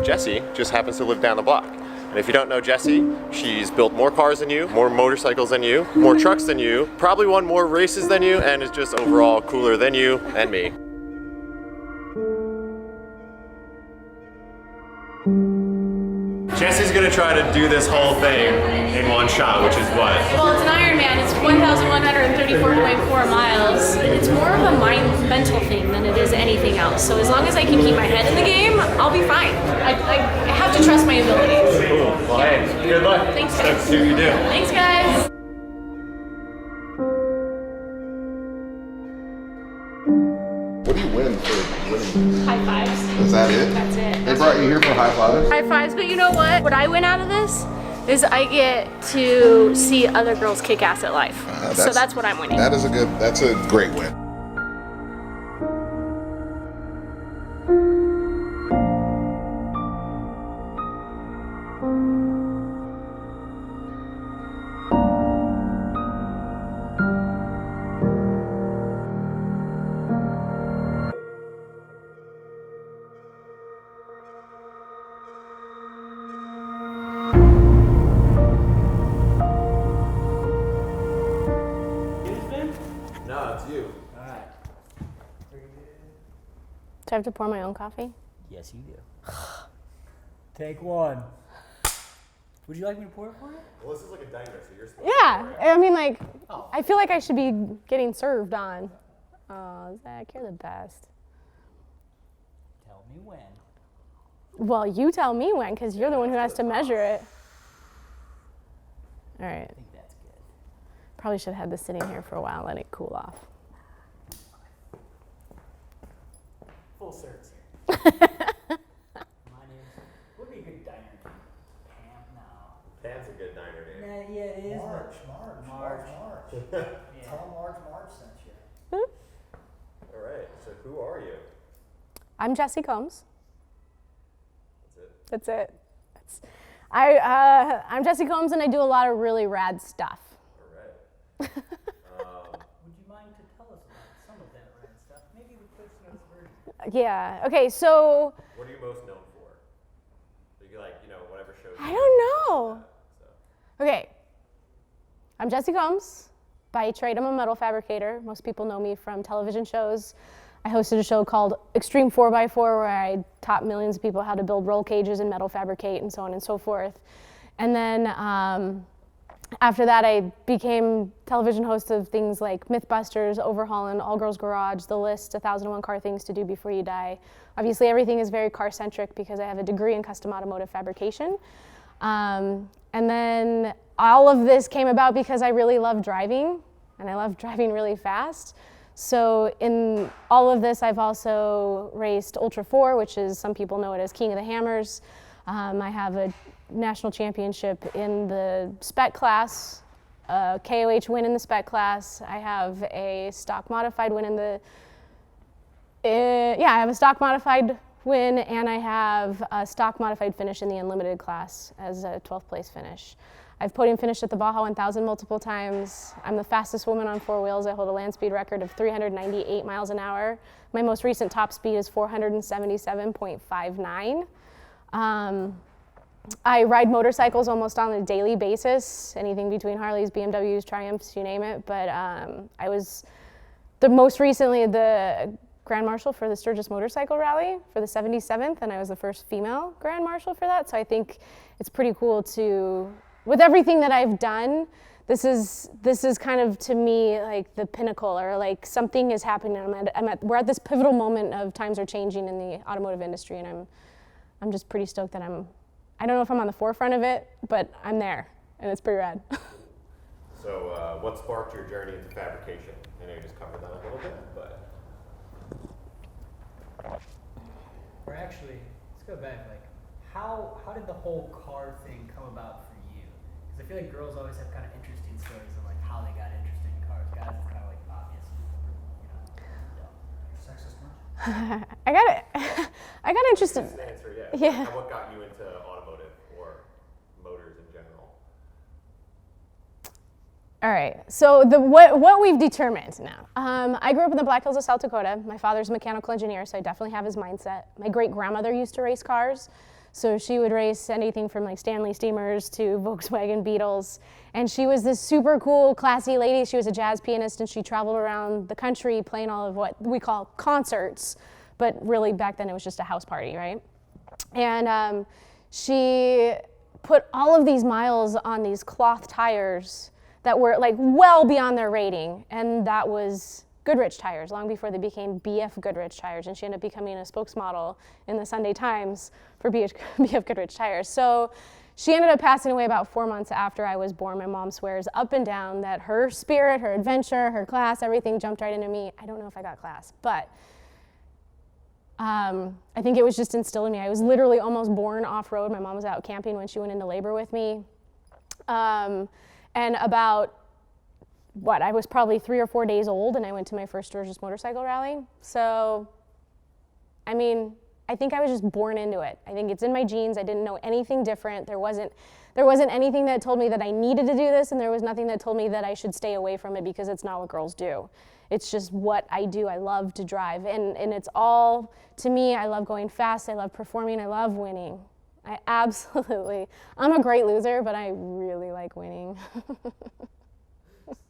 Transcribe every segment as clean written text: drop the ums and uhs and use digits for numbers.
Jessi just happens to live down the block. And if you don't know Jessi, she's built more cars than you, more motorcycles than you, more trucks than you, probably won more races than you, and is just overall cooler than you and me. Jessi's gonna try to do this whole thing in one shot, which is what? Well, it's an Ironman. It's 1,134.4 miles. It's more of a mental thing than it is anything else. So as long as I can keep my head in the game, I'll be fine. I have to trust my abilities. Cool. Well, hey, good luck. Thanks, guys. See what you do. Thanks, guys. What do you win for winning? High fives. Is that it? That's it. They brought you here for high fives? High fives, but you know what? What I win out of this is I get to see other girls kick ass at life. So that's what I'm winning. That's a great win. No, it's you. Alright. Do I have to pour my own coffee? Yes, you do. Take one. Would you like me to pour it for you? Well, this is like a diner, so you're supposed Yeah, to pour it. I mean, like, I feel like I should be getting served on. Oh, Zach, you're the best. Tell me when. Well, you tell me when, because you're the one who has to measure it. All right. I think that's good. Probably should have had this sitting here for a while and let it cool off. Full certs here. My name's. Would be a good diner name. Pam? No. Pam's a good diner name. Yeah, it is. March. Yeah. Tell them March sent you. All right, so who are you? I'm Jessi Combs. That's it. That's it. I'm Jessi Combs, and I do a lot of really rad stuff. All right. Would you mind to tell us about some of that rad stuff? Maybe the Cliff's Notes version. Yeah. Okay. So What are you most known for? You like, whatever show. I don't know. So. Okay. I'm Jessi Combs. By trade, I'm a metal fabricator. Most people know me from television shows. I hosted a show called Extreme 4x4 where I taught millions of people how to build roll cages and metal fabricate and so on and so forth. And then after that, I became television host of things like Mythbusters, Overhauling, All Girls Garage, The List, 1001 Car Things to Do Before You Die. Obviously, everything is very car-centric because I have a degree in custom automotive fabrication. And then all of this came about because I really love driving, and I love driving really fast. So in all of this, I've also raced Ultra 4, which is, some people know it as King of the Hammers. I have a national championship in the spec class, a KOH win in the spec class. I have a stock modified win in the, I have a stock modified win, and I have a stock modified finish in the unlimited class as a 12th place finish. I've podium finished at the Baja 1000 multiple times. I'm the fastest woman on four wheels. I hold a land speed record of 398 miles an hour. My most recent top speed is 477.59. I ride motorcycles almost on a daily basis, anything between Harleys, BMWs, Triumphs, you name it. But I was most recently the Grand Marshal for the Sturgis Motorcycle Rally for the 77th, and I was the first female Grand Marshal for that. So I think it's pretty cool to, with everything that I've done, this is kind of, to me, like the pinnacle, or like something is happening. We're at this pivotal moment of times are changing in the automotive industry, and I'm just pretty stoked that I don't know if I'm on the forefront of it, but I'm there, and it's pretty rad. So what sparked your journey into fabrication? I know you just covered that a little bit, but. Or actually, let's go back. Like, how did the whole car thing come about for you? Because I feel like girls always have kind of interesting stories of like how they got interested in cars. Guys, it's kind of like obvious, Sexist much? I got interested. That's an answer, yeah. Yeah. What got you into automotive or motors in general? All right, so what we've determined now. I grew up in the Black Hills of South Dakota. My father's a mechanical engineer, so I definitely have his mindset. My great-grandmother used to race cars, so she would race anything from like Stanley Steamers to Volkswagen Beetles, and she was this super cool, classy lady. She was a jazz pianist, and she traveled around the country playing all of what we call concerts, but really back then it was just a house party, right? And she put all of these miles on these cloth tires that were like well beyond their rating, and that was Goodrich tires, long before they became BF Goodrich tires, and she ended up becoming a spokesmodel in the Sunday Times for BF Goodrich tires. So she ended up passing away about 4 months after I was born. My mom swears up and down that her spirit, her adventure, her class, everything jumped right into me. I don't know if I got class, but I think it was just instilled in me. I was literally almost born off-road. My mom was out camping when she went into labor with me. And about, I was probably 3 or 4 days old, and I went to my first Georgia's motorcycle rally. So, I mean, I think I was just born into it. I think it's in my genes. I didn't know anything different. There wasn't anything that told me that I needed to do this, and there was nothing that told me that I should stay away from it because it's not what girls do. It's just what I do. I love to drive, and it's all, to me, I love going fast. I love performing. I love winning. I'm a great loser, but I really like winning. You know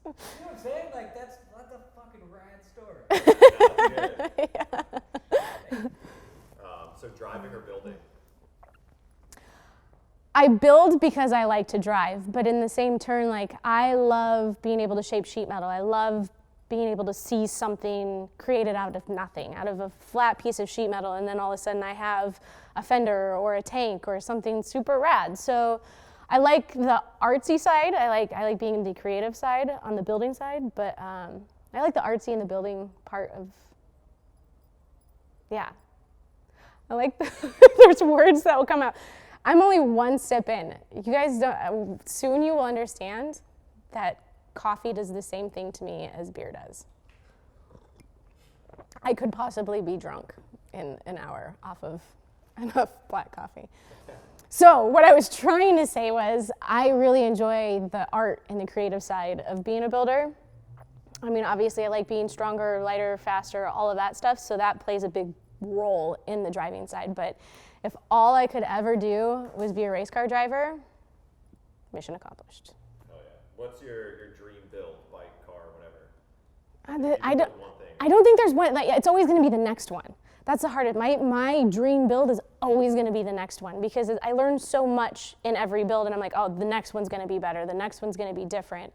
what I'm saying? Like, that's a fucking rad story. Yeah. So driving or building? I build because I like to drive, but in the same turn, like, I love being able to shape sheet metal. I love being able to see something created out of nothing, out of a flat piece of sheet metal, and then all of a sudden I have a fender or a tank or something super rad. So I like the artsy side. I like being the creative side on the building side, but I like the artsy and the building part of, yeah. I like, there's words that will come out. I'm only one sip in. You guys don't, soon you will understand that coffee does the same thing to me as beer does. I could possibly be drunk in an hour off of enough black coffee. So what I was trying to say was I really enjoy the art and the creative side of being a builder. I mean, obviously I like being stronger, lighter, faster, all of that stuff, so that plays a big role in the driving side. But if all I could ever do was be a race car driver, mission accomplished. Oh yeah. What's your dream build, bike, car, whatever? I don't think there's one. Like, it's always going to be the next one. That's the hardest. My dream build is always going to be the next one because I learn so much in every build, and I'm like, oh, the next one's going to be better. The next one's going to be different.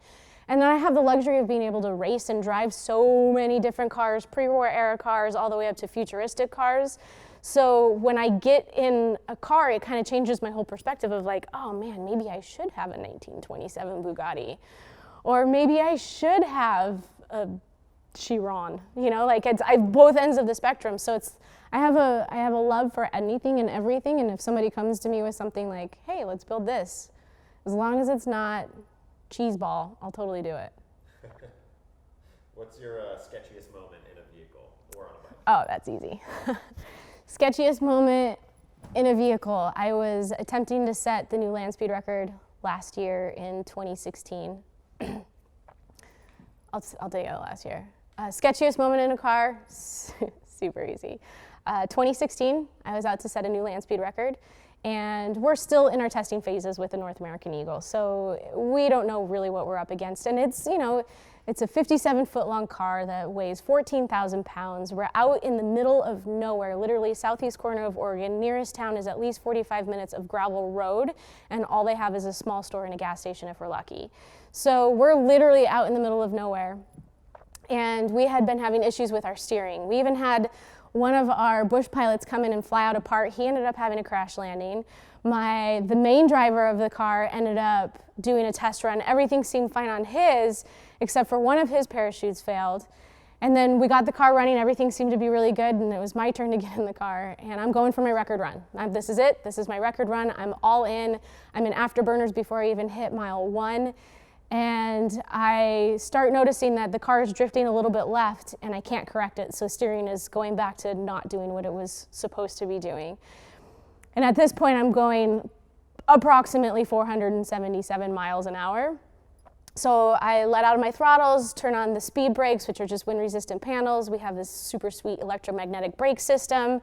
And then I have the luxury of being able to race and drive so many different cars, pre-war era cars, all the way up to futuristic cars. So when I get in a car, it kind of changes my whole perspective of like, oh man, maybe I should have a 1927 Bugatti. Or maybe I should have a Chiron, you know, like I have both ends of the spectrum. So I have a love for anything and everything. And if somebody comes to me with something like, hey, let's build this, as long as it's not cheese ball, I'll totally do it. What's your sketchiest moment in a vehicle or on a bike? Oh, that's easy. Sketchiest moment in a vehicle. I was attempting to set the new land speed record last year in 2016. I'll tell you last year. Sketchiest moment in a car, super easy. 2016, I was out to set a new land speed record, and we're still in our testing phases with the North American Eagle, so we don't know really what we're up against. And it's, you know, it's a 57-foot long car that weighs 14,000 pounds. We're out in the middle of nowhere, literally southeast corner of Oregon. Nearest town is at least 45 minutes of gravel road, and all they have is a small store and a gas station if we're lucky. So we're literally out in the middle of nowhere, and we had been having issues with our steering. We even had one of our bush pilots come in and fly out a part. He ended up having a crash landing. The main driver of the car ended up doing a test run. Everything seemed fine on his, except for one of his parachutes failed. And then we got the car running, everything seemed to be really good, and it was my turn to get in the car, and I'm going for my record run. This is it, this is my record run, I'm all in. I'm in afterburners before I even hit mile 1. And I start noticing that the car is drifting a little bit left and I can't correct it, so steering is going back to not doing what it was supposed to be doing. And at this point I'm going approximately 477 miles an hour. So I let out of my throttles, turn on the speed brakes, which are just wind-resistant panels. We have this super sweet electromagnetic brake system.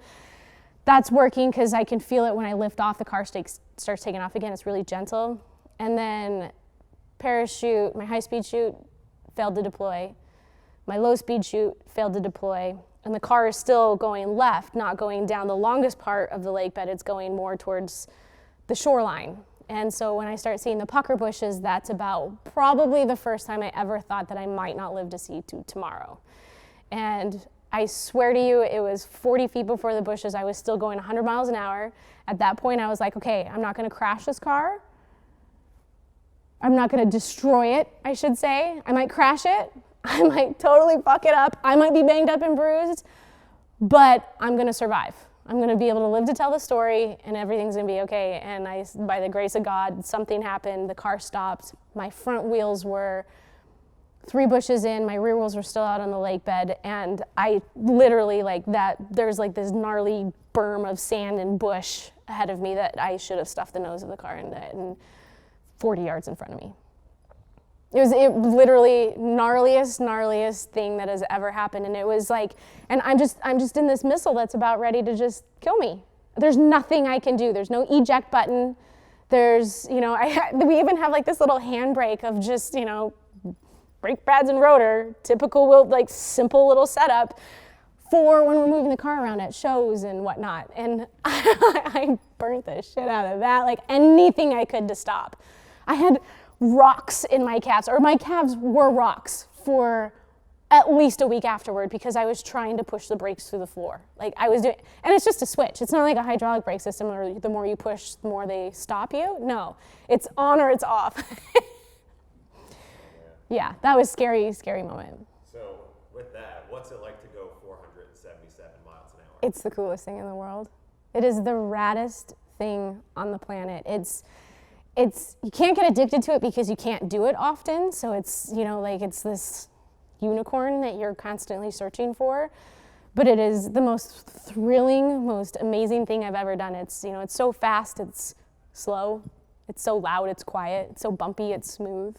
That's working because I can feel it when I lift off, the car starts taking off again. It's really gentle. And then parachute, my high-speed chute failed to deploy. My low-speed chute failed to deploy. And the car is still going left, not going down the longest part of the lake bed. It's going more towards the shoreline. And so when I start seeing the pucker bushes, that's about probably the first time I ever thought that I might not live to see tomorrow. And I swear to you, it was 40 feet before the bushes. I was still going 100 miles an hour. At that point, I was like, okay, I'm not gonna crash this car. I'm not gonna destroy it, I should say. I might crash it. I might totally fuck it up. I might be banged up and bruised, but I'm gonna survive. I'm gonna be able to live to tell the story and everything's gonna be okay. And by the grace of God, something happened, the car stopped. My front wheels were 3 bushes in, my rear wheels were still out on the lake bed, and I literally there's like this gnarly berm of sand and bush ahead of me that I should have stuffed the nose of the car into it, and 40 yards in front of me. It was literally gnarliest thing that has ever happened. And it was like, and I'm just in this missile that's about ready to just kill me. There's nothing I can do. There's no eject button. There's, we even have like this little handbrake of just, brake pads and rotor, typical, like simple little setup for when we're moving the car around at shows and whatnot. And I burnt the shit out of that, like anything I could to stop. I had rocks in my calves, or my calves were rocks for at least a week afterward because I was trying to push the brakes through the floor. Like I was doing, and it's just a switch. It's not like a hydraulic brake system where the more you push, the more they stop you. No, it's on or it's off. Yeah, that was scary moment. So with that, what's it like to go 477 miles an hour? It's the coolest thing in the world. It is the raddest thing on the planet. It's you can't get addicted to it because you can't do it often. So it's, it's this unicorn that you're constantly searching for. But it is the most thrilling, most amazing thing I've ever done. It's, it's so fast, it's slow. It's so loud, it's quiet. It's so bumpy, it's smooth.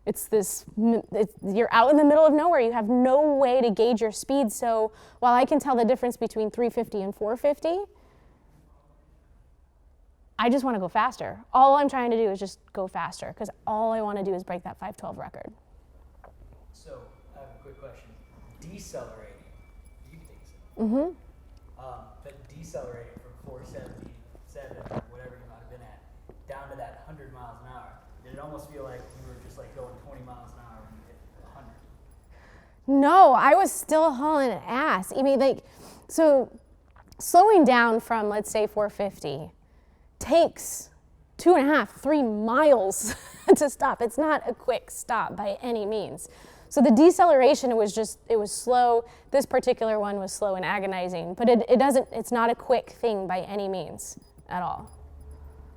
You're out in the middle of nowhere. You have no way to gauge your speed. So while I can tell the difference between 350 and 450, I just want to go faster. All I'm trying to do is just go faster because all I want to do is break that 512 record. So I have a quick question. Decelerating, you think so? Mm-hmm. But decelerating from 477, or whatever you might have been at, down to that 100 miles an hour, did it almost feel like you were just like going 20 miles an hour and you hit 100? No, I was still hauling ass. I mean, so slowing down from, let's say, 450 takes 2.5, 3 miles to stop. It's not a quick stop by any means. So the deceleration, it was slow. This particular one was slow and agonizing, but it's not a quick thing by any means at all.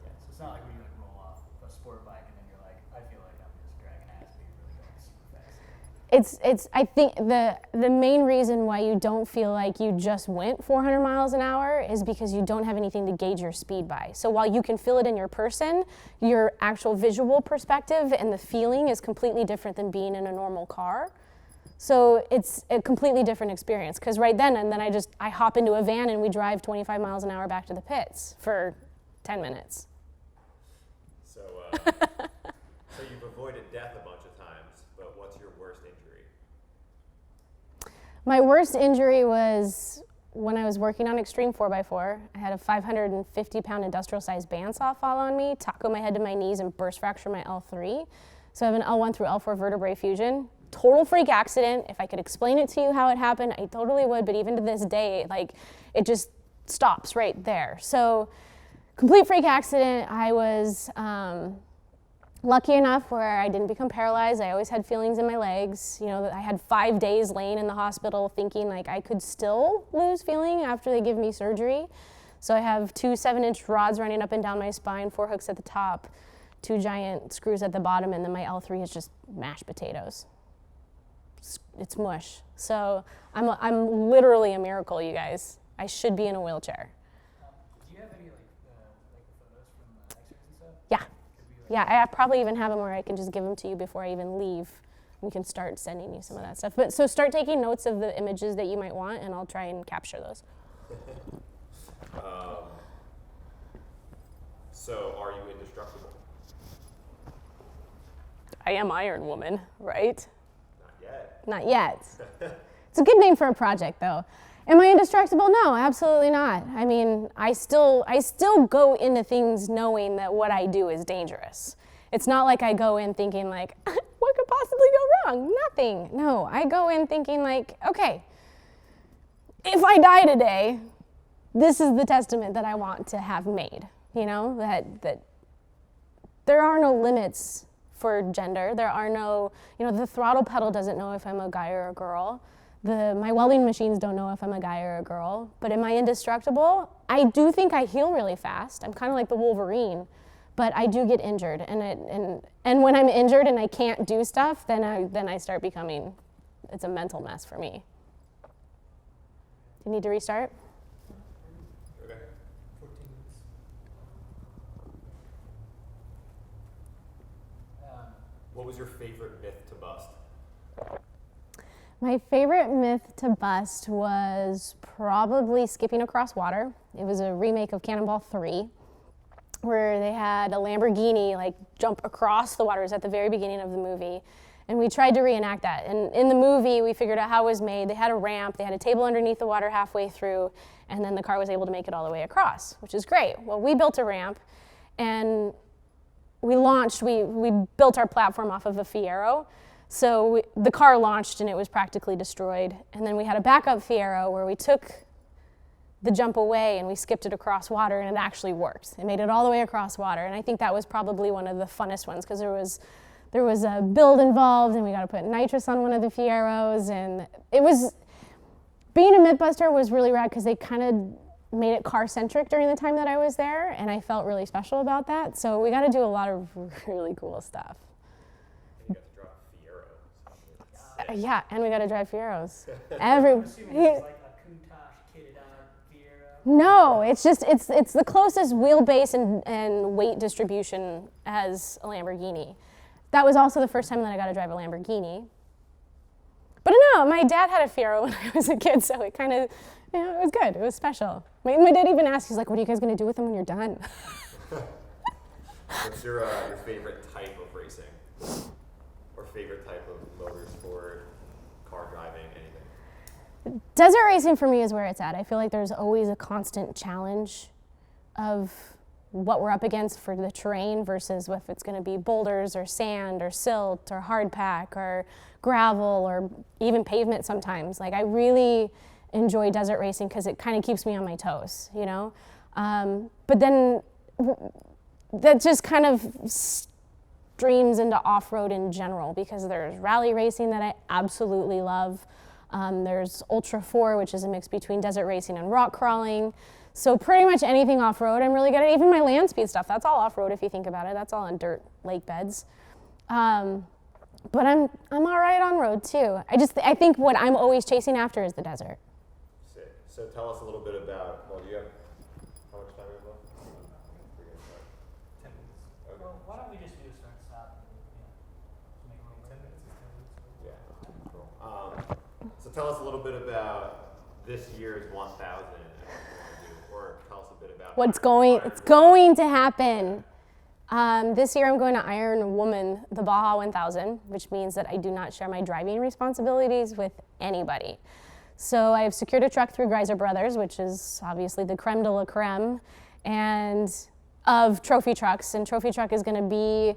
Yeah, so it's not like when you roll off a sport bike and then you're like, I feel like I'm just dragging ass, but you're really going super fast. I think the main reason why you don't feel like you just went 400 miles an hour is because you don't have anything to gauge your speed by. So while you can feel it in your person, your actual visual perspective and the feeling is completely different than being in a normal car. So it's a completely different experience because right then and then I hop into a van and we drive 25 miles an hour back to the pits for 10 minutes. So you've avoided death a bunch of times, but what's your worst injury? My worst injury was when I was working on Extreme 4x4. I had a 550-pound industrial-sized bandsaw fall on me, taco my head to my knees, and burst fracture my L3. So I have an L1 through L4 vertebrae fusion. Total freak accident. If I could explain it to you how it happened, I totally would, but even to this day, it just stops right there. So complete freak accident. I was lucky enough where I didn't become paralyzed. I always had feelings in my legs. I had 5 days laying in the hospital thinking I could still lose feeling after they give me surgery. So I have 2 7-inch rods running up and down my spine, 4 hooks at the top, 2 giant screws at the bottom, and then my L3 is just mashed potatoes. It's mush. So I'm literally a miracle, you guys. I should be in a wheelchair. Do you have any the photos from X-rays and stuff? Yeah. Could we Yeah, I probably even have them where I can just give them to you before I even leave. We can start sending you some of that stuff. But so start taking notes of the images that you might want, and I'll try and capture those. So are you indestructible? I am Iron Woman, right? Not yet. Not yet. It's a good name for a project, though. Am I indestructible? No, absolutely not. I mean, I still go into things knowing that what I do is dangerous. It's not like I go in thinking like, what could possibly go wrong? Nothing. No, I go in thinking like, okay, if I die today, this is the testament that I want to have made. You know, that there are no limits for gender. There are no, the throttle pedal doesn't know if I'm a guy or a girl. My welding machines don't know if I'm a guy or a girl. But am I indestructible? I do think I heal really fast. I'm kind of like the Wolverine, but I do get injured. And when I'm injured and I can't do stuff, then I start becoming, it's a mental mess for me. Do you need to restart? Okay. 14 minutes. What was your favorite myth to bust? My favorite myth to bust was probably skipping across water. It was a remake of Cannonball 3, where they had a Lamborghini like jump across the water. It was at the very beginning of the movie. And we tried to reenact that. And in the movie, we figured out how it was made. They had a ramp, they had a table underneath the water halfway through, and then the car was able to make it all the way across, which is great. Well, we built a ramp, and we built our platform off of a Fiero. So the car launched and it was practically destroyed. And then we had a backup Fiero where we took the jump away and we skipped it across water, and it actually worked. It made it all the way across water. And I think that was probably one of the funnest ones because there was a build involved, and we got to put nitrous on one of the Fieros. And being a Mythbuster was really rad because they kind of made it car-centric during the time that I was there, and I felt really special about that. So we got to do a lot of really cool stuff. You got to drive Fiero. Yeah, and we got to drive Fieros. I'm assuming it's like a Countach kitted out Fiero. No, it's the closest wheelbase and weight distribution as a Lamborghini. That was also the first time that I got to drive a Lamborghini. But no, my dad had a Fiero when I was a kid, so it kind of, it was good. It was special. My dad even asked, he's like, what are you guys going to do with them when you're done? What's your favorite type of racing? Or favorite type of motorsport, car driving, anything? Desert racing for me is where it's at. I feel like there's always a constant challenge of what we're up against for the terrain versus if it's going to be boulders or sand or silt or hard pack or gravel or even pavement sometimes. Like I really enjoy desert racing because it kind of keeps me on my toes, But then that just kind of streams into off-road in general because there's rally racing that I absolutely love. There's Ultra 4, which is a mix between desert racing and rock crawling. So pretty much anything off-road, I'm really good at. Even my land speed stuff, that's all off-road if you think about it. That's all on dirt lake beds. But I'm all right on road too. I think what I'm always chasing after is the desert. Sick. So tell us a little bit about, do you have, how much time do you have left? 10 minutes. Okay. Well, why don't we just do a start stop? Make room. 10 minutes is 10 minutes. Yeah, cool. So tell us a little bit about this year's 1000 and what you want to do, or tell us a bit about It's going to happen. This year I'm going to Iron Woman the Baja 1000, which means that I do not share my driving responsibilities with anybody. So I've secured a truck through Greiser Brothers, which is obviously the creme de la creme and of trophy trucks. And trophy truck is going to be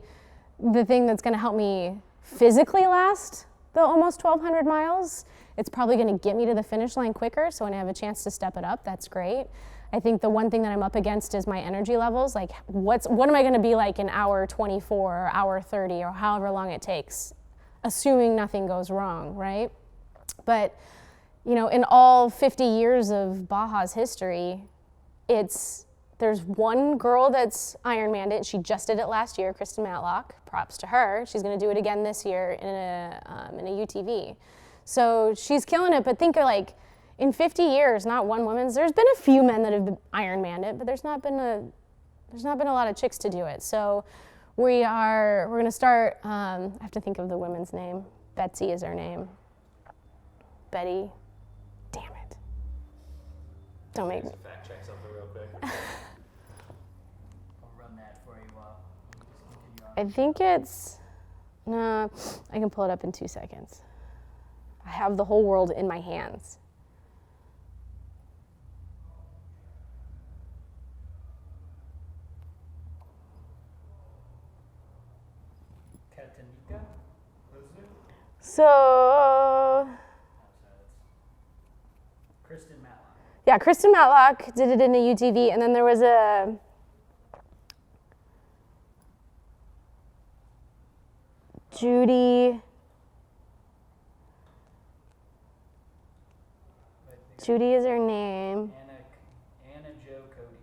the thing that's going to help me physically last the almost 1,200 miles. It's probably going to get me to the finish line quicker, so when I have a chance to step it up, that's great. I think the one thing that I'm up against is my energy levels. Like, what am I going to be like in hour 24 or hour 30 or however long it takes, assuming nothing goes wrong, right? But, in all 50 years of Baja's history, there's one girl that's Ironmanned it. She just did it last year, Kristen Matlock. Props to her. She's going to do it again this year in a UTV. So she's killing it. But think of in 50 years, not one woman. There's been a few men that have Ironmanned it, but there's not been a lot of chicks to do it. So We're gonna start, I have to think of the women's name. Betsy is her name. Betty, damn it. Don't make me. Fact check something real quick. I'll run that for you while we just continue on. I think it's, no, I can pull it up in 2 seconds. I have the whole world in my hands. Katanika? What is it? So, Kristen Matlock. yeah, Kristen Matlock did it in a UTV, and then there was a Judy is her name. Anna Jo Cody.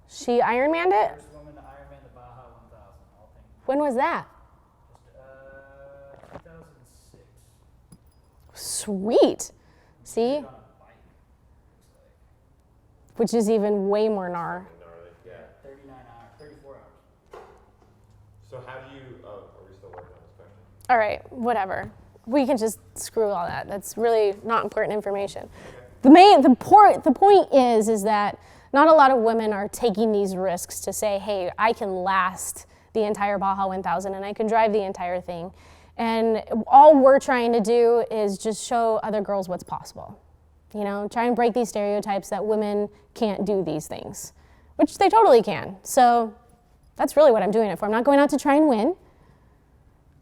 She Ironmanned it? First woman to Ironman the Baja 1000. All things. When was that? Just 2006. Sweet. See? On a bike. Looks like Which is even way more gnar. Gnarly. Yeah. 39 hours, 34 hours. So how do you? Are we still working on this question? All right, whatever. We can just screw all that. That's really not important information. The point is that not a lot of women are taking these risks to say, hey, I can last the entire Baja 1000 and I can drive the entire thing. And all we're trying to do is just show other girls what's possible. You know, try and break these stereotypes that women can't do these things, which they totally can. So that's really what I'm doing it for. I'm not going out to try and win.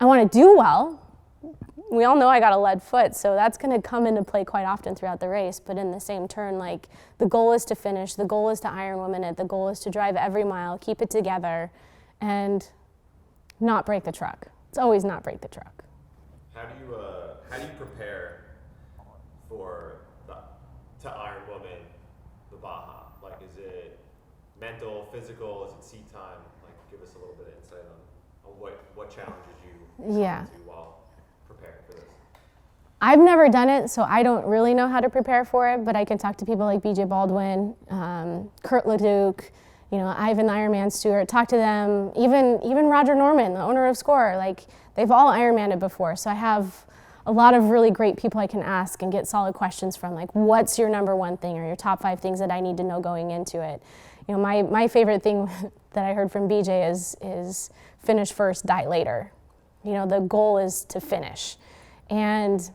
I want to do well. We all know I got a lead foot, so that's going to come into play quite often throughout the race. But in the same turn, like, the goal is to finish, the goal is to Ironwoman it, the goal is to drive every mile, keep it together, and not break the truck. It's always not break the truck. How do you prepare for to Ironwoman the Baja? Like, is it mental, physical? Is it seat time? Like, give us a little bit of insight on what challenges you Yeah. to while preparing for this. I've never done it, so I don't really know how to prepare for it, but I can talk to people like BJ Baldwin, Kurt Leduc, you know, Ivan Ironman Stewart, talk to them, even Roger Norman, the owner of Score, like, they've all Ironmanned it before, so I have a lot of really great people I can ask and get solid questions from, like, what's your number one thing or your top 5 things that I need to know going into it? You know, my favorite thing that I heard from BJ is finish first, die later. You know, the goal is to finish. And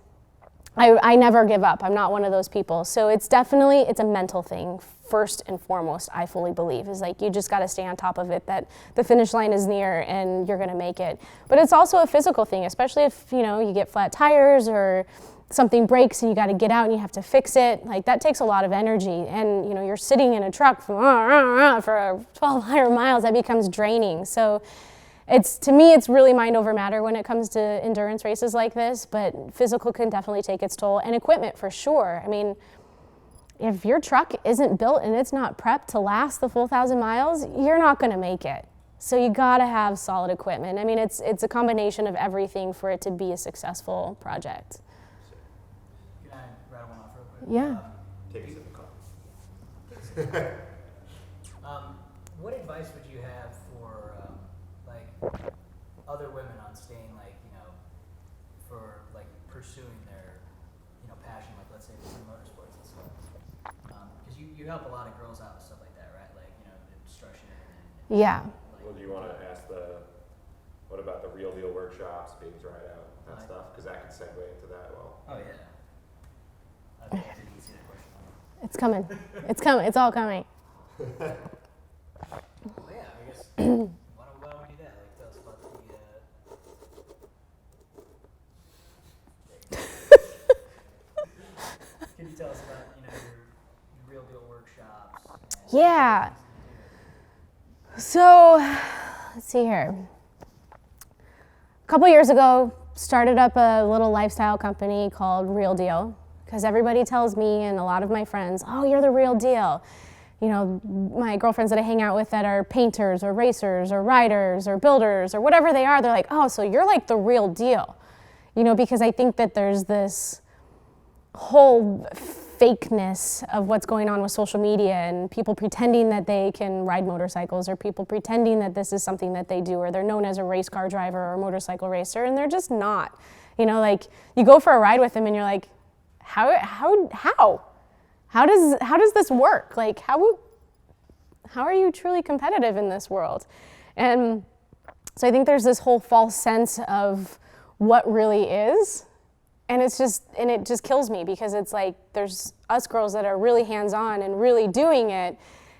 I never give up. I'm not one of those people. So it's a mental thing, first and foremost, I fully believe, is like you just got to stay on top of it, that the finish line is near and you're going to make it. But it's also a physical thing, especially if, you know, you get flat tires or something breaks and you got to get out and you have to fix it. Like, that takes a lot of energy. And, you know, you're sitting in a truck for 1,200 miles, that becomes draining. So to me, it's really mind over matter when it comes to endurance races like this, but physical can definitely take its toll, and equipment for sure. I mean, if your truck isn't built and it's not prepped to last the full 1,000 miles, you're not going to make it. So you got to have solid equipment. I mean, it's a combination of everything for it to be a successful project. Can I rattle one off real quick? Yeah. Take a sip of coffee. What advice would you have for like other women on staying, like, you know, for like pursuing their, you know, passion, like let's say in motorsports and stuff? Because you help a lot of girls out with stuff like that, right? Like, you know, the instruction and Yeah. Well, do you want to ask what about the real deal workshops, being dried out, that stuff? Because that could segue into that well. Oh yeah. I didn't see that question. It's coming. It's coming. It's all coming. Well, yeah, I guess. Why don't we do that? Like, tell us about Can you tell us about, you know, your real deal workshops? And Yeah. So, let's see here. A couple years ago, started up a little lifestyle company called Real Deal, because everybody tells me and a lot of my friends, oh, you're the real deal. You know, my girlfriends that I hang out with that are painters or racers or riders or builders or whatever they are, they're like, oh, so you're like the real deal. You know, because I think that there's this whole fakeness of what's going on with social media and people pretending that they can ride motorcycles, or people pretending that this is something that they do, or they're known as a race car driver or a motorcycle racer, and they're just not. You know, like, you go for a ride with them and you're like, how does this work? Like, how are you truly competitive in this world? And so I think there's this whole false sense of what really is. And it just kills me, because it's like, there's us girls that are really hands-on and really doing it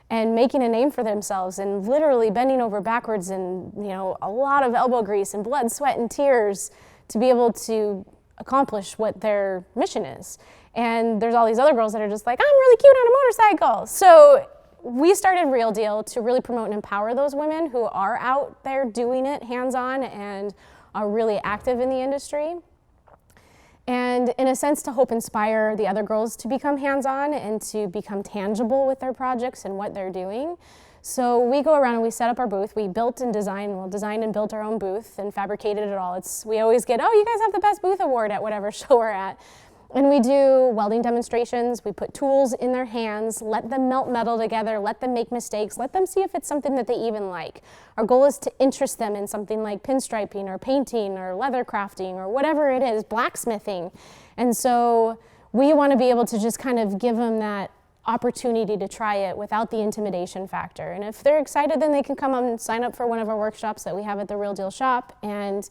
and making a name for themselves and literally bending over backwards and, you know, a lot of elbow grease and blood, sweat, and tears to be able to accomplish what their mission is. And there's all these other girls that are just like, I'm really cute on a motorcycle. So we started Real Deal to really promote and empower those women who are out there doing it hands-on and are really active in the industry. And in a sense, to hope inspire the other girls to become hands-on and to become tangible with their projects and what they're doing. So we go around and we set up our booth. We designed and built our own booth and fabricated it all. We always get, oh, you guys have the best booth award at whatever show we're at. And we do welding demonstrations. We put tools in their hands, let them melt metal together, let them make mistakes, let them see if it's something that they even like. Our goal is to interest them in something like pinstriping or painting or leather crafting or whatever it is, blacksmithing. And so we want to be able to just kind of give them that opportunity to try it without the intimidation factor. And if they're excited, then they can come and sign up for one of our workshops that we have at the Real Deal shop, and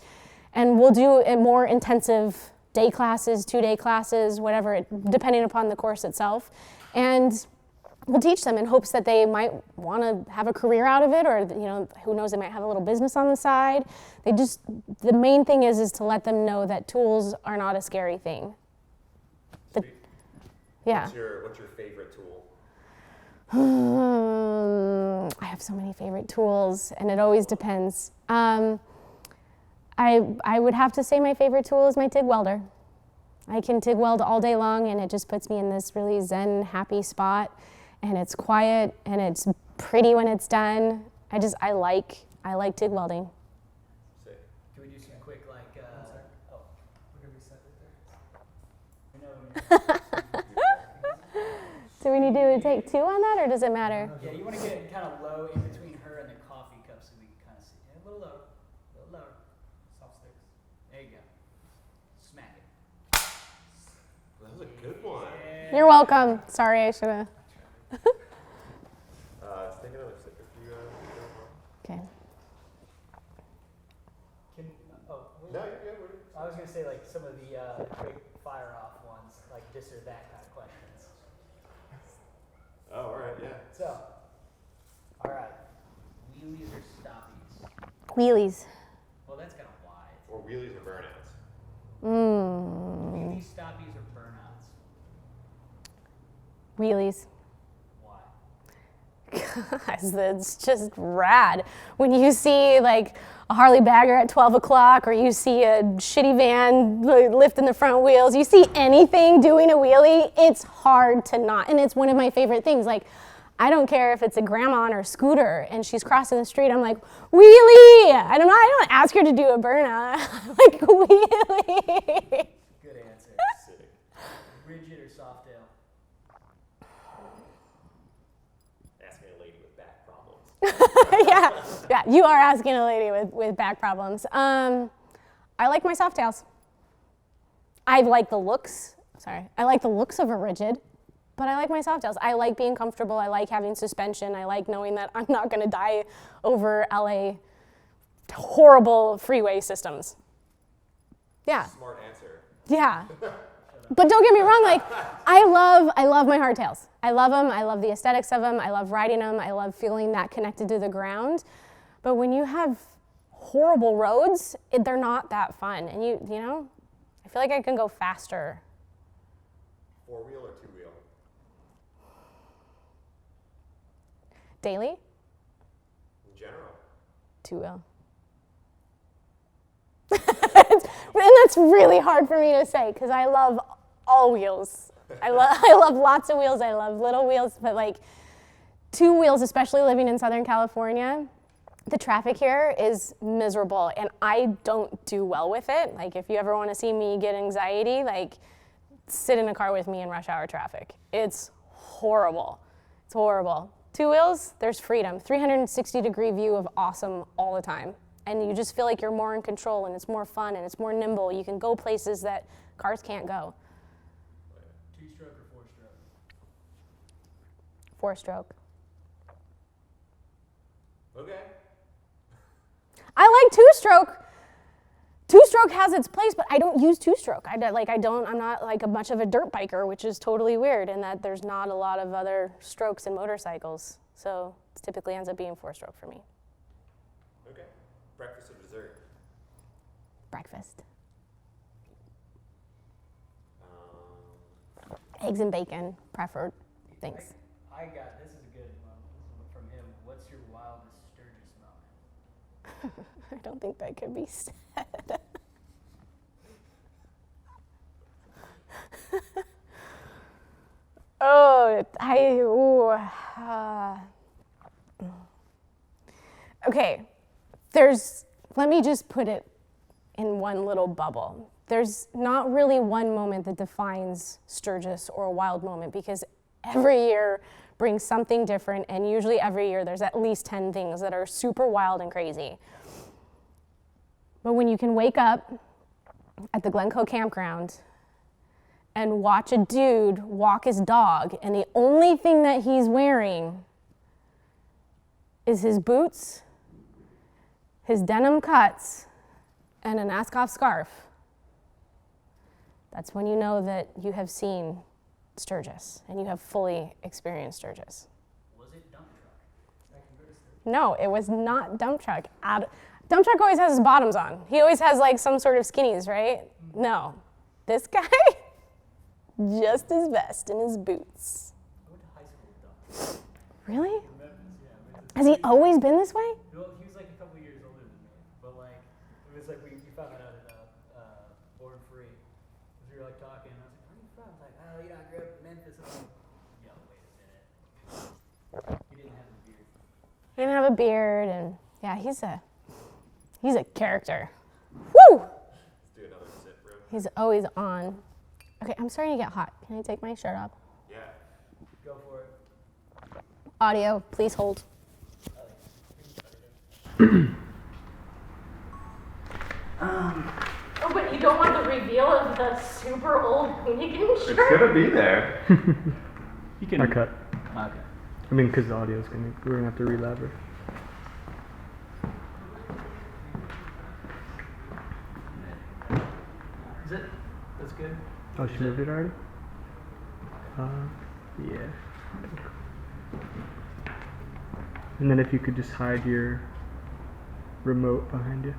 we'll do a more intensive day classes, 2-day classes, whatever, depending upon the course itself. And we'll teach them in hopes that they might want to have a career out of it, or, you know, who knows, they might have a little business on the side. The main thing is to let them know that tools are not a scary thing. Yeah. What's your favorite tool? I have so many favorite tools, and it always depends. I would have to say my favorite tool is my TIG welder. I can TIG weld all day long, and it just puts me in this really zen, happy spot, and it's quiet, and it's pretty when it's done. I like TIG welding. Sick. Can we do some quick, like, oh, we're gonna reset right there. Do we need to take 2 on that, or does it matter? Yeah, you want to get it kind of low in between her and the coffee cup so we can kind of see. Yeah, a little lower. A little lower. Soft sticks. There you go. Smack it. That was a good one. Yeah. You're welcome. Sorry, I should have. Let's take another sip if you Okay. Can, oh, No, you're good. I was going to say, like, some of the quick fire off ones, like this or that kind of questions. Oh, all right, yeah. So, all right. Wheelies or stoppies? Wheelies. Well, that's kind of wide. Or wheelies or burnouts. Wheelies, stoppies, or burnouts? Wheelies. Why? Guys, it's just rad. When you see like a Harley bagger at 12 o'clock, or you see a shitty van lifting the front wheels, you see anything doing a wheelie, it's hard to not. And it's one of my favorite things. Like, I don't care if it's a grandma on her scooter and she's crossing the street, I'm like, wheelie! I don't ask her to do a burnout. I'm like, wheelie! Good answer. Sick. Rigid or soft tail? Asking a lady with back problems. Yeah, you are asking a lady with back problems. I like my soft tails. I like the looks of a rigid, but I like my soft tails. I like being comfortable. I like having suspension. I like knowing that I'm not gonna die over LA horrible freeway systems. Yeah. Smart answer. Yeah. But don't get me wrong, like, I love my hardtails. I love them, I love the aesthetics of them, I love riding them, I love feeling that connected to the ground. But when you have horrible roads, they're not that fun. And you know, I feel like I can go faster. 4-wheel or 2-wheel? Daily? In general. 2-wheel. And that's really hard for me to say, because I love all wheels. I love lots of wheels. I love little wheels, but like 2 wheels, especially living in Southern California, the traffic here is miserable, and I don't do well with it. Like, if you ever want to see me get anxiety, like, sit in a car with me in rush hour traffic. It's horrible. It's horrible. Two wheels, there's freedom. 360-degree view of awesome all the time. And you just feel like you're more in control, and it's more fun, and it's more nimble. You can go places that cars can't go. Two-stroke or four-stroke? Four-stroke. Okay. I like two-stroke. Two-stroke has its place, but I don't use two-stroke. I'm not like much of a dirt biker, which is totally weird in that there's not a lot of other strokes in motorcycles. So it typically ends up being four-stroke for me. Okay. Breakfast or dessert? Breakfast. Eggs and bacon, preferred. Thanks. I got, this is a good one. This is from him. What's your wildest Sturgis moment? I don't think that could be said. Okay, let me just put it in one little bubble. There's not really one moment that defines Sturgis or a wild moment because every year brings something different, and usually every year there's at least 10 things that are super wild and crazy. But when you can wake up at the Glencoe campground and watch a dude walk his dog, and the only thing that he's wearing is his boots, his denim cuts, and an Askoff scarf, that's when you know that you have seen Sturgis and you have fully experienced Sturgis. Was it dump truck? No, it was not dump truck. Dump truck always has his bottoms on. He always has like some sort of skinnies, right? No. This guy, just his vest and his boots. I went to high school with Dump. Really? In Memphis, yeah. Has he always been this way? Well, he was like a couple years older than me, but like it was like we found that out at Born Free. We were like talking, and I was like, "Where are you from?" I was like, "Oh, you know, I grew up in Memphis." And I'm like, "Yo, wait a minute." He didn't have a beard. He didn't have a beard, and yeah, he's a character. Woo! Let's do another sip, bro. He's always on. Okay, I'm starting to get hot. Can I take my shirt off? Yeah. Go for it. Audio, please hold. Oh, but you don't want the reveal of the super old Hoonigan shirt? It's gonna be there. You can. I cut. Okay. I mean, because the audio's we're gonna have to relabor. Is it? That's good. Oh, she moved it already? Yeah. And then if you could just hide your remote behind you.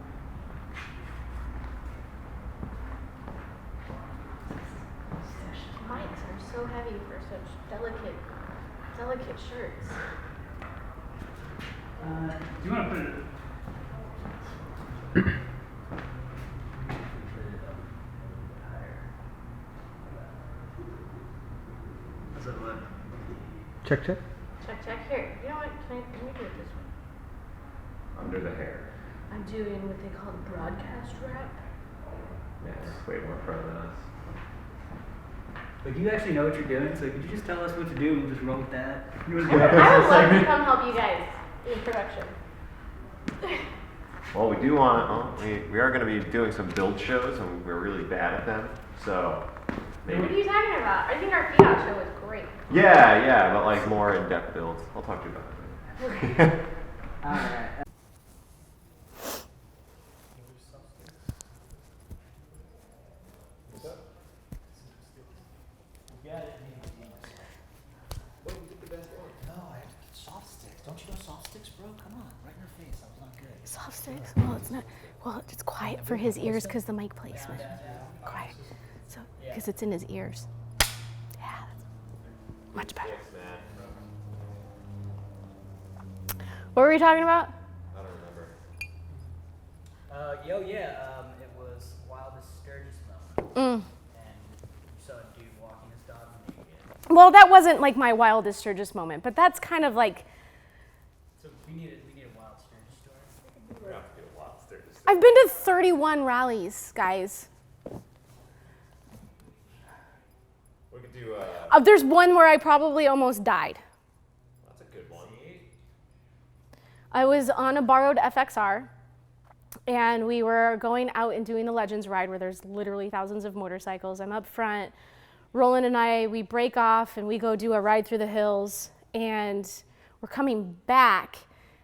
Mics are so heavy for such delicate shirts. Do you want to put it? What's that look? Check. Check here. You know what? Let me do it this way. Under the hair. I'm doing what they call broadcast rap. Yeah, it's way more pro than us. Like, you actually know what you're doing, so could you just tell us what to do and we'll just roll with that? You want I would love to come help you guys in production. Well, we do want. We are going to be doing some build shows, and we're really bad at them. So maybe. What are you talking about? I think our Fiat show is great. Yeah, but like more in-depth builds. I'll talk to you about it later. Alright. Don't you know soft sticks, bro? Come on, right in her face. That was not good. Soft sticks? Well, it's not. Well, it's quiet for his ears because the mic placement. Quiet. So, because it's in his ears. Yeah, that's much better. What were we talking about? I don't remember. It was wildest Sturgis moment. And you saw a dude walking his dog naked. Well, that wasn't like my wildest Sturgis moment, but that's kind of like. So we need a wild Sturgis story. We're gonna have to do a wild Sturgis. I've been to 31 rallies, guys. We could do. There's one where I probably almost died. That's a good one. I was on a borrowed FXR, and we were going out and doing the Legends ride where there's literally thousands of motorcycles. I'm up front. Roland and I, we break off and we go do a ride through the hills, and we're coming back.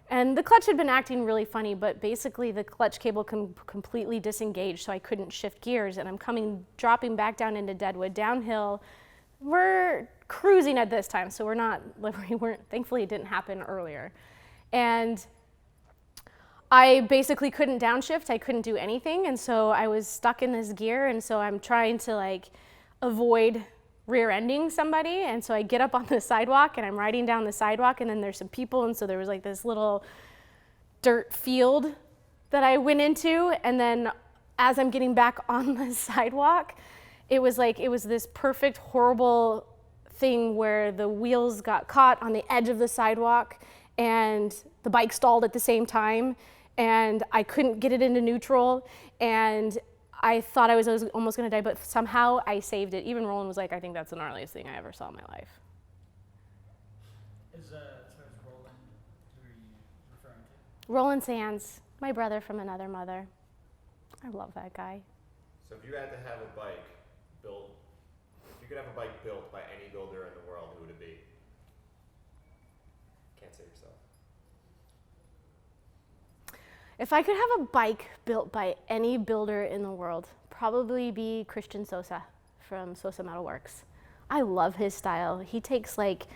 And the clutch had been acting really funny, but basically the clutch cable completely disengaged, so I couldn't shift gears. And I'm dropping back down into Deadwood, downhill. We're cruising at this time, so we weren't, thankfully it didn't happen earlier. And I basically couldn't downshift, I couldn't do anything, and so I was stuck in this gear, and so I'm trying to like avoid rear-ending somebody, and so I get up on the sidewalk and I'm riding down the sidewalk, and then there's some people, and so there was like this little dirt field that I went into, and then as I'm getting back on the sidewalk, it was this perfect horrible thing where the wheels got caught on the edge of the sidewalk and the bike stalled at the same time, and I couldn't get it into neutral, and I thought I was almost gonna die, but somehow I saved it. Even Roland was like, I think that's the gnarliest thing I ever saw in my life. As far as Roland, who are you referring to? Roland Sands, my brother from another mother. I love that guy. So if you had to have a bike built, if you could have a bike built by any builder in the world, who would it be? Can't say yourself. If I could have a bike built by any builder in the world, probably be Christian Sosa from Sosa Metal Works. I love his style. He takes like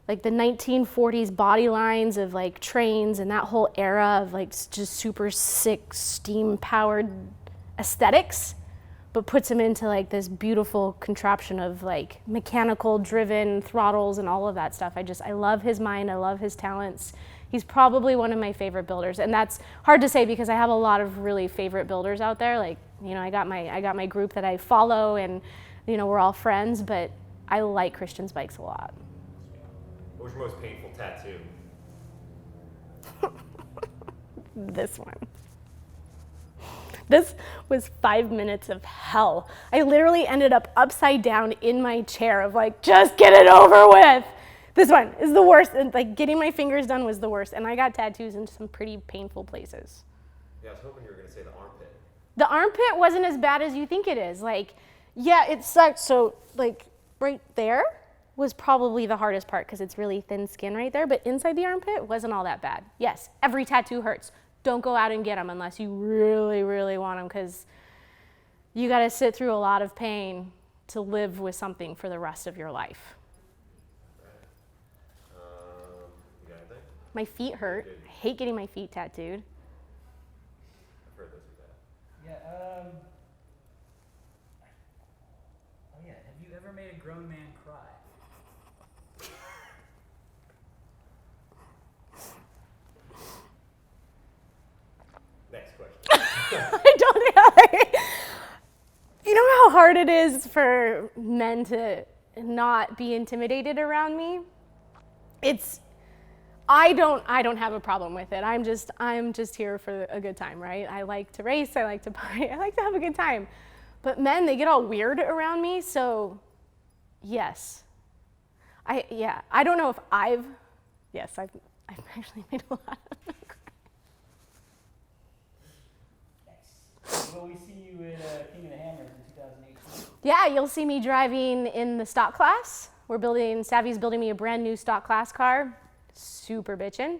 the 1940s body lines of like trains and that whole era of like just super sick steam powered aesthetics, but puts them into like this beautiful contraption of like mechanical driven throttles and all of that stuff. I love his mind, I love his talents. He's probably one of my favorite builders, and that's hard to say because I have a lot of really favorite builders out there. Like, you know, I got my group that I follow, and you know, we're all friends, but I like Christian's bikes a lot. What was your most painful tattoo? This one. This was 5 minutes of hell. I literally ended up upside down in my chair of like, just get it over with. This one is the worst, and like getting my fingers done was the worst, and I got tattoos in some pretty painful places. Yeah, I was hoping you were gonna say the armpit. The armpit wasn't as bad as you think it is. Like, yeah, it sucked. So like right there was probably the hardest part because it's really thin skin right there, but inside the armpit wasn't all that bad. Yes, every tattoo hurts. Don't go out and get them unless you really, really want them, because you gotta sit through a lot of pain to live with something for the rest of your life. You got anything? My feet hurt. I hate getting my feet tattooed. I've heard those are bad. Yeah, oh yeah, have you ever made a grown man cry? Next question. I don't know. You know how hard it is for men to not be intimidated around me? I don't have a problem with it. I'm just here for a good time, right? I like to race, I like to party, I like to have a good time. But men, they get all weird around me, so yes. I don't know if I've actually made a lot of them cry. Nice. Will we see you at King of the Hammers in 2018? Yeah, you'll see me driving in the stock class. Savvy's building me a brand new stock class car. Super bitchin'.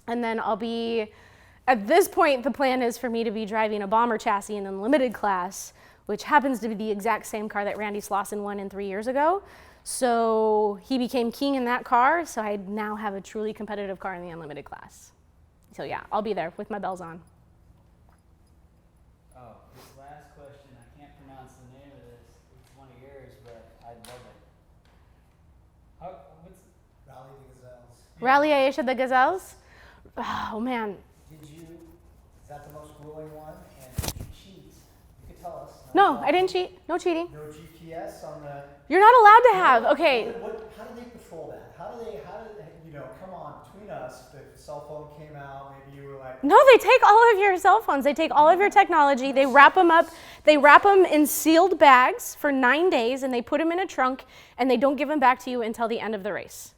And then at this point, the plan is for me to be driving a bomber chassis in unlimited class, which happens to be the exact same car that Randy Slauson won in 3 years ago. So he became king in that car, so I now have a truly competitive car in the unlimited class. So yeah, I'll be there with my bells on. Oh, this last question, I can't pronounce the name of this. It's one of yours, but I love it. What's Rally the Gazelles? Rally Aisha the Gazelles? Oh man. Is that the most grueling one? And did you cheat? You could tell us. No, I didn't cheat. No cheating. No GPS on the. You're not allowed to have. Okay. How do they patrol that? How do they, come on, between between us, if the cell phone came out, maybe you were like, No, they take all of your cell phones. They take all of your technology. They wrap them up. They wrap them in sealed bags for 9 days, and they put them in a trunk, and they don't give them back to you until the end of the race.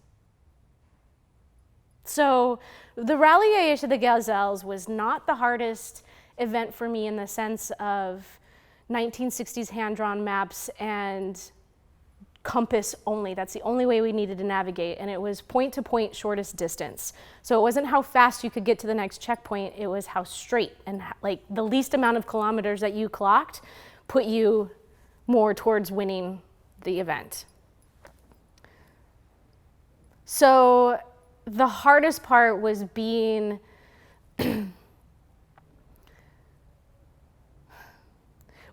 So the Rally to the Gazelles was not the hardest event for me in the sense of 1960s hand-drawn maps and compass only. That's the only way we needed to navigate, and it was point to point shortest distance. So it wasn't how fast you could get to the next checkpoint, it was how straight, and like the least amount of kilometers that you clocked put you more towards winning the event. So the hardest part was being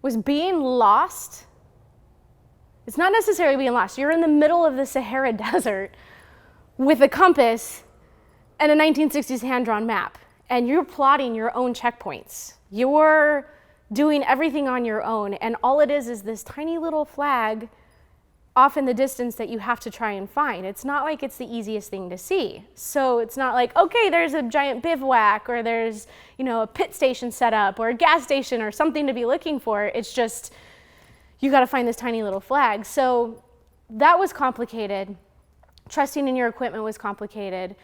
lost. It's not necessarily being lost. You're in the middle of the Sahara Desert with a compass and a 1960s hand-drawn map, and you're plotting your own checkpoints. You're doing everything on your own, and all it is this tiny little flag off in the distance that you have to try and find. It's not like it's the easiest thing to see. So it's not like, okay, there's a giant bivouac, or there's, a pit station set up, or a gas station, or something to be looking for. It's just, you gotta find this tiny little flag. So that was complicated. Trusting in your equipment was complicated.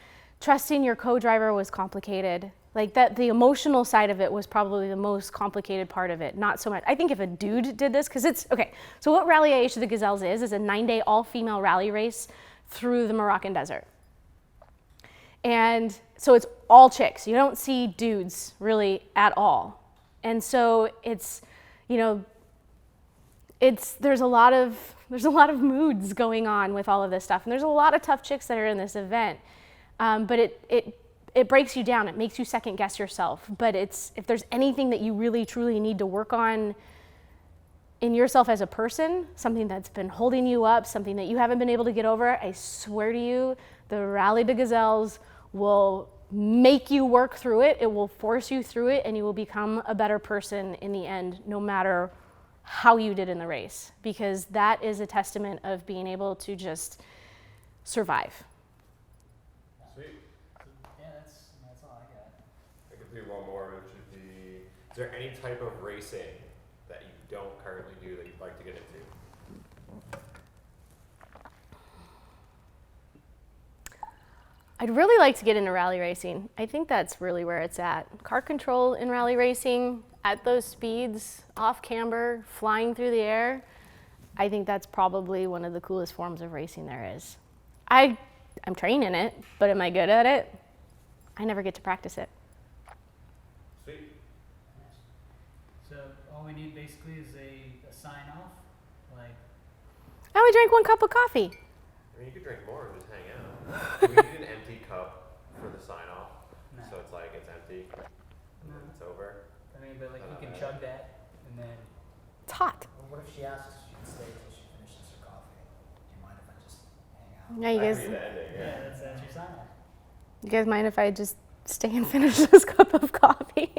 Trusting your co-driver was complicated. Like that, the emotional side of it was probably the most complicated part of it. Not so much, I think if a dude did this, because it's, okay, so what Rally Aisha the Gazelles is a 9-day all-female rally race through the Moroccan desert. And so it's all chicks. You don't see dudes really at all. And so it's, there's a lot of moods going on with all of this stuff. And there's a lot of tough chicks that are in this event. But it breaks you down. It makes you second guess yourself. But if there's anything that you really truly need to work on in yourself as a person, something that's been holding you up, something that you haven't been able to get over, I swear to you, the Rally de Gazelles will make you work through it. It will force you through it, and you will become a better person in the end, no matter how you did in the race, because that is a testament of being able to just survive. Sweet. yeah, that's all I got. I could do one more, which would be, is there any type of racing that you don't currently do that you'd like to get into? I'd really like to get into rally racing. I think that's really where it's at. Car control in rally racing, at those speeds, off camber, flying through the air, I think that's probably one of the coolest forms of racing there is. I'm trained in it, but am I good at it? I never get to practice it. Sweet. So all we need basically is a sign off, like. I only drank 1 cup of coffee. I mean, you could drink more and just hang out. We need an empty cup for the sign off, No. so it's like it's empty, and then it's over. I mean, but like you can chug that, and then. It's hot. Well, what if she asks if she can stay till she finishes her coffee? Do you mind if I just hang out? Yeah, you That guys, could be the ending, Yeah, that's your sign off. you guys mind if I just stay and finish this cup of coffee?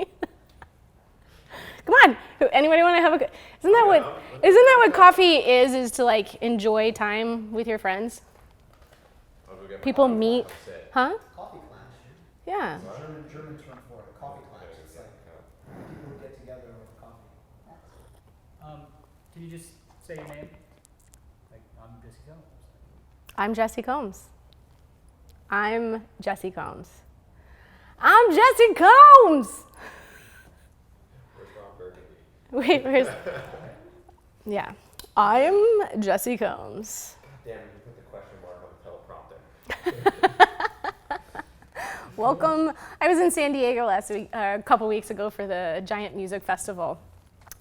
Come on, anybody want to have a? Isn't that what coffee is to like enjoy time with your friends? I'll go get my People coffee. meet, I'll sit. huh? Coffee clash. Yeah. German term for it, coffee clash. It's like people who get together over coffee. Can you just say your name? Like, I'm Jessi Combs. I'm Jessi Combs. I'm Jessi Combs. I'm Jessi Combs! Where's Ron Burgundy? Wait, where's. Yeah. I'm Jessi Combs. Damn, you put the question mark on the teleprompter. Welcome. I was in San Diego last week, a couple weeks ago for the Giant Music Festival.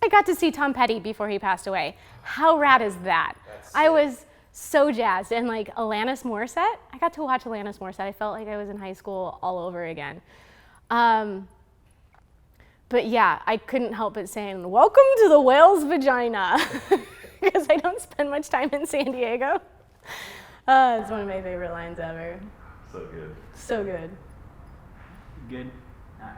I got to see Tom Petty before he passed away. How rad is that? That's I sick. was so jazzed. And like Alanis Morissette, I got to watch Alanis Morissette. I felt like I was in high school all over again. But yeah, I couldn't help but saying, welcome to the whale's vagina, because I don't spend much time in San Diego. It's one of my favorite lines ever. So good. So good. Good. Alright.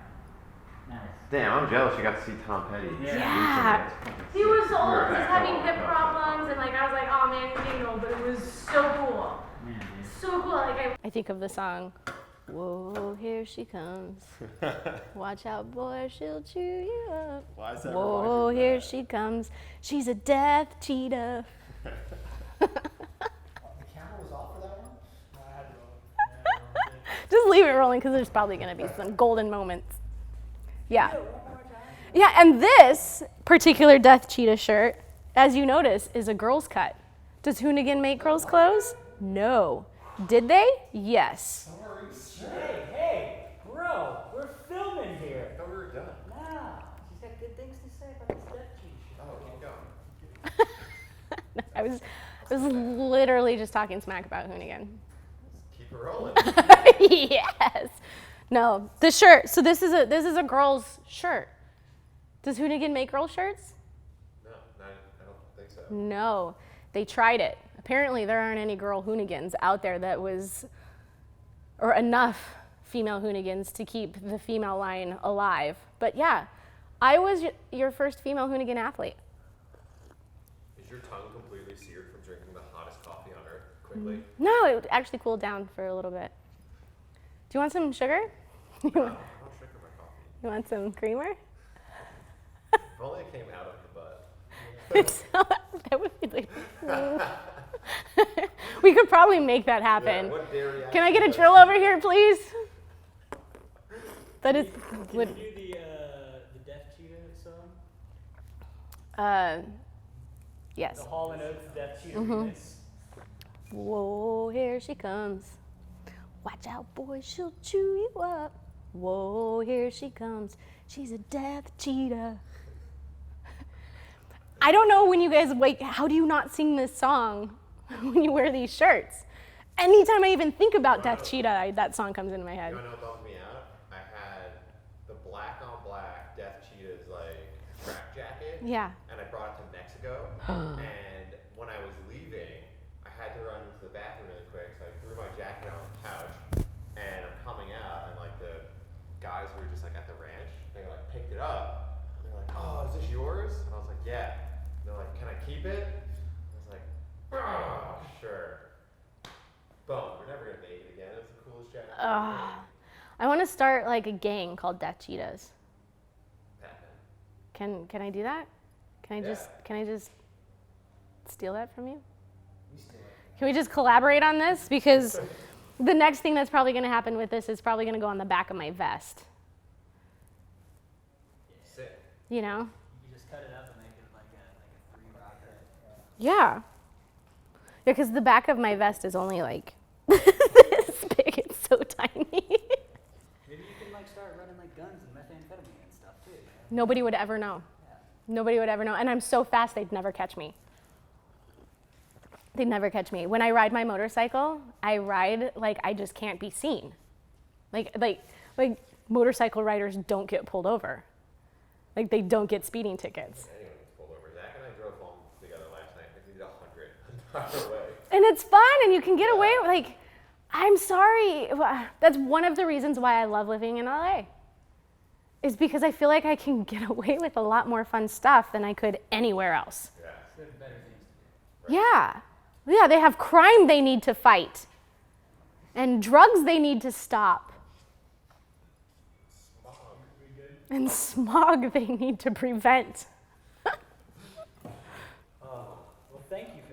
Nice. Damn, I'm jealous you got to see Tom Petty. Yeah. He was so old, he's having hip problems, and like I was like, oh man, he's getting old, but it was so cool. Man, dude. So cool. Like I think of the song, Whoa, here she comes. Watch out, boy, she'll chew you up. Why is that Whoa, reminding you here of that? she comes. She's a death cheetah. The camera was off for that one? No, I had to roll. Just leave it rolling because there's probably going to be some golden moments. Yeah. Yeah, and this particular death cheetah shirt, as you notice, is a girl's cut. Does Hoonigan make girls' clothes? No. Did they? Yes. Hey, bro, we're filming here. I thought we were done. Nah, she's got good things to say about this death cheetah. Oh, keep going. I was literally just talking smack about Hoonigan. Keep it rolling. Yes. No, the shirt. So this is a girl's shirt. Does Hoonigan make girl shirts? No, I don't think so. No. They tried it. Apparently there aren't any girl Hoonigans out there or enough female Hoonigans to keep the female line alive. But yeah, I was your first female Hoonigan athlete. Is your tongue completely seared from drinking the hottest coffee on earth quickly? No, it actually cooled down for a little bit. Do you want some sugar? I don't sugar my coffee. You want some creamer? If only it came out of the butt. That would be like, we could probably make that happen. Yeah, what dairy Can I get a actually drill does over here, please? That is, Can you do the Death Cheetah song? yes. The Hall & Oates Death Cheetah remix. Whoa, here she comes. Watch out, boy, she'll chew you up. Whoa, here she comes. She's a death cheetah. I don't know when you guys wake, how do you not sing this song when you wear these shirts? Anytime I even think about Death Cheetah, that song comes into my head. You wanna know what bummed me out? I had the black on black Death Cheetah's like track jacket. Yeah. And I brought it to Mexico. And when I was leaving, I had to run to the bathroom really quick, so I threw my jacket on the couch. And I'm coming out, and like the guys who were just like at the ranch, they like picked it up. And they're like, "Oh, is this yours?" And I was like, "Yeah." And they're like, "Can I keep it?" I was like, "Oh, sure." Boom, we're never gonna make it again. It was the coolest jacket. I want to start like a gang called Death Cheetahs. Batman. Can I do that? Can I just steal that from you? Can we just collaborate on this? Because the next thing that's probably going to happen with this is probably going to go on the back of my vest. Sick. You know? You can just cut it up and make it like a 3-rock cut. Yeah. Yeah, because the back of my vest is only like this big. It's so tiny. Maybe you can like start running like guns and methamphetamine and stuff too. Nobody would ever know. Nobody would ever know. And I'm so fast, they'd never catch me. They'd never catch me. When I ride my motorcycle, I ride like I just can't be seen. Like motorcycle riders don't get pulled over. Like they don't get speeding tickets. Anyone gets pulled over. Zach and I drove home together last night. We did 100 the entire way. And it's fun and you can get away with like, I'm sorry. That's one of the reasons why I love living in LA. Is because I feel like I can get away with a lot more fun stuff than I could anywhere else. Yeah. There's better things to do. Yeah. Yeah, they have crime they need to fight. And drugs they need to stop. And smog they need to prevent. Well, thank you